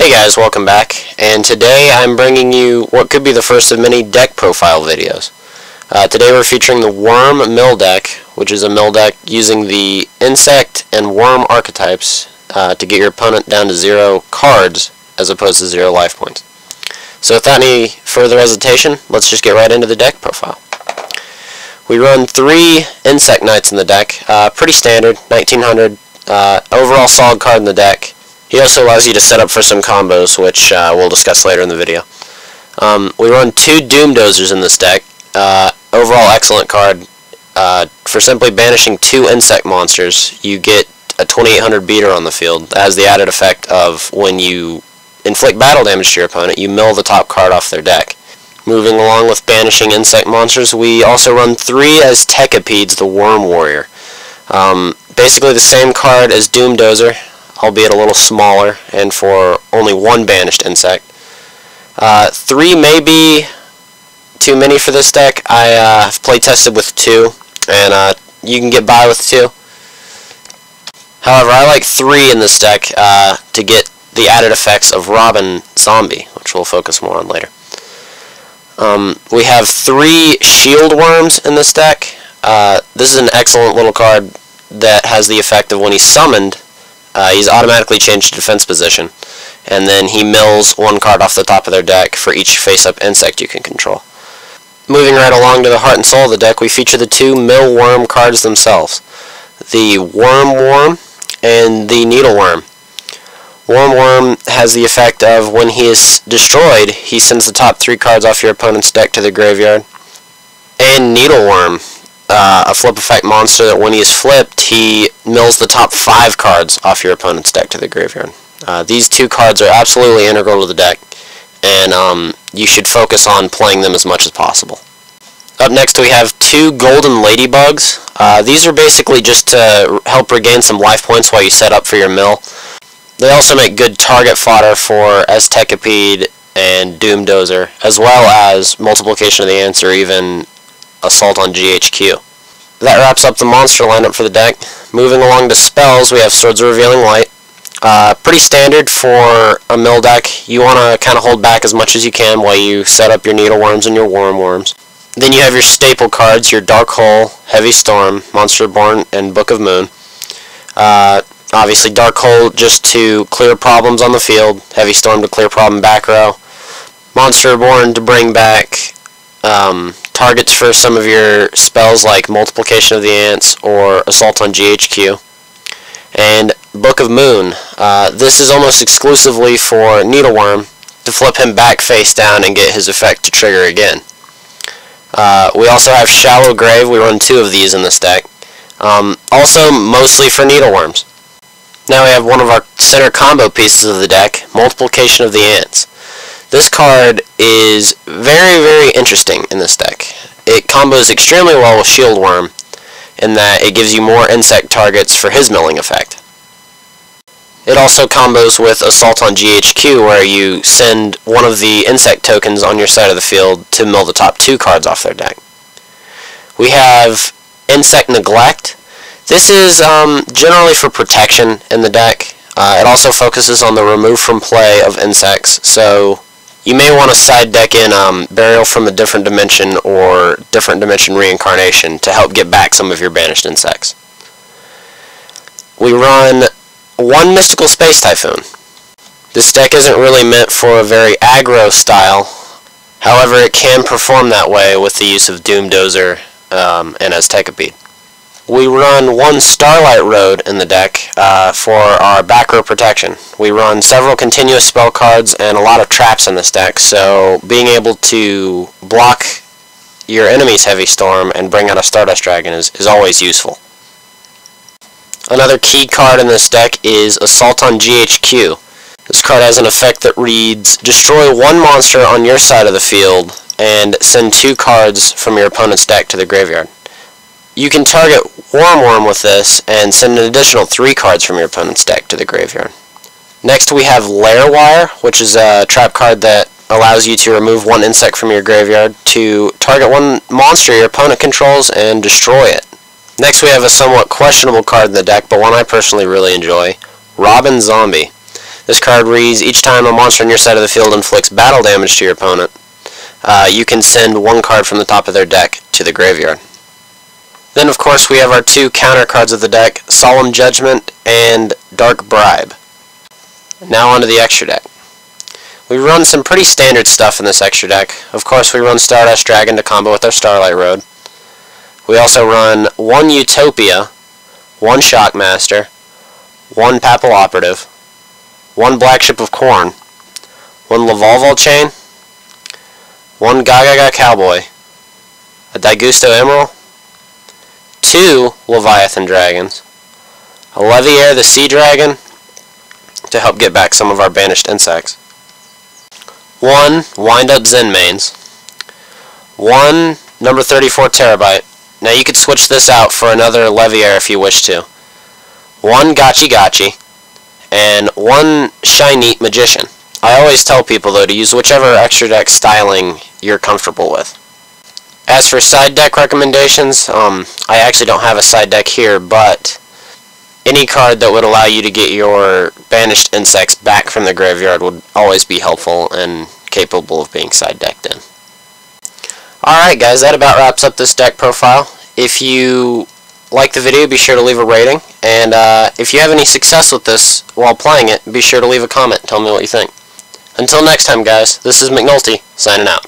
Hey guys, welcome back, and today I'm bringing you what could be the first of many deck profile videos. Today we're featuring the Worm Mill deck, which is a mill deck using the insect and worm archetypes to get your opponent down to 0 cards as opposed to 0 life points. So without any further hesitation, let's just get right into the deck profile. We run 3 Insect Knights in the deck, pretty standard, 1900, overall solid card in the deck. He also allows you to set up for some combos, which we'll discuss later in the video. We run 2 Doom Dozers in this deck. Overall excellent card. For simply banishing 2 insect monsters, you get a 2800 beater on the field. That has the added effect of when you inflict battle damage to your opponent, you mill the top card off their deck. Moving along with banishing insect monsters, we also run 3 Aztecapedes, the Worm Warrior. Basically the same card as Doom Dozer, albeit a little smaller, and for only 1 banished insect. 3 may be too many for this deck. I have play tested with 2, and you can get by with 2. However, I like 3 in this deck to get the added effects of Robin Zombie, which we'll focus more on later. We have 3 Shield Worms in this deck. This is an excellent little card that has the effect of when he's summoned, he's automatically changed to defense position, and then he mills 1 card off the top of their deck for each face-up insect you can control. Moving right along to the heart and soul of the deck, we feature the 2 Mill Worm cards themselves, the Worm Worm and the Needle Worm. Worm Worm has the effect of when he is destroyed, he sends the top 3 cards off your opponent's deck to the graveyard. And Needle Worm, a flip effect monster that when he is flipped, he mills the top 5 cards off your opponent's deck to the graveyard. These 2 cards are absolutely integral to the deck, and you should focus on playing them as much as possible. Up next we have 2 Golden Ladybugs. These are basically just to help regain some life points while you set up for your mill. They also make good target fodder for Aztecapede and Doom Dozer, as well as Multiplication of the Ants or even Assault on GHQ. That wraps up the monster lineup for the deck. Moving along to spells, we have Swords of Revealing Light. Pretty standard for a mill deck. You want to kind of hold back as much as you can while you set up your Needle Worms and your Worm Worms. Then you have your staple cards, your Dark Hole, Heavy Storm, Monster Born, and Book of Moon. Obviously Dark Hole just to clear problems on the field, Heavy Storm to clear problem back row, Monster Born to bring back targets for some of your spells like Multiplication of the Ants or Assault on GHQ. And Book of Moon. This is almost exclusively for Needleworm to flip him back face down and get his effect to trigger again. We also have Shallow Grave. We run 2 of these in this deck. Also mostly for Needleworms. Now we have one of our center combo pieces of the deck, Multiplication of the Ants. This card is very, very interesting in this deck. It combos extremely well with Shield Worm in that it gives you more insect targets for his milling effect. It also combos with Assault on GHQ, where you send one of the insect tokens on your side of the field to mill the top 2 cards off their deck. We have Insect Neglect. This is generally for protection in the deck. It also focuses on the remove from play of insects, so you may want to side deck in Burial from a Different Dimension or Different Dimension Reincarnation to help get back some of your banished insects. We run 1 Mystical Space Typhoon. This deck isn't really meant for a very aggro style, however it can perform that way with the use of Doom Dozer and Aztecapede. We run 1 Starlight Road in the deck for our back row protection. We run several continuous spell cards and a lot of traps in this deck, so being able to block your enemy's Heavy Storm and bring out a Stardust Dragon is always useful. Another key card in this deck is Assault on GHQ. This card has an effect that reads, destroy 1 monster on your side of the field and send 2 cards from your opponent's deck to the graveyard. You can target Worm Worm with this and send an additional 3 cards from your opponent's deck to the graveyard. Next we have Lair Wire, which is a trap card that allows you to remove 1 insect from your graveyard to target 1 monster your opponent controls and destroy it. Next we have a somewhat questionable card in the deck, but one I personally really enjoy, Robin Zombie. This card reads, each time a monster on your side of the field inflicts battle damage to your opponent, you can send one card from the top of their deck to the graveyard. Then, of course, we have our two counter cards of the deck, Solemn Judgment and Dark Bribe. Now onto the extra deck. We run some pretty standard stuff in this extra deck. Of course, we run Stardust Dragon to combo with our Starlight Road. We also run one Utopia, one Shockmaster, one Papal Operative, one Black Ship of Corn, one Lavalval Chain, one Gaga Cowboy, a Daigusto Emerald, two Leviathan Dragons, a Leviair the Sea Dragon to help get back some of our banished insects, one Wind-Up Zenmaines, one number 34 Terabyte. Now you could switch this out for another Leviair if you wish to. One Gachi, and one Shiny Magician. I always tell people though to use whichever extra deck styling you're comfortable with. As for side deck recommendations, I actually don't have a side deck here, but any card that would allow you to get your banished insects back from the graveyard would always be helpful and capable of being side decked in. Alright guys, that about wraps up this deck profile. If you like the video, be sure to leave a rating, and if you have any success with this while playing it, be sure to leave a comment, tell me what you think. Until next time guys, this is Mcnolty, signing out.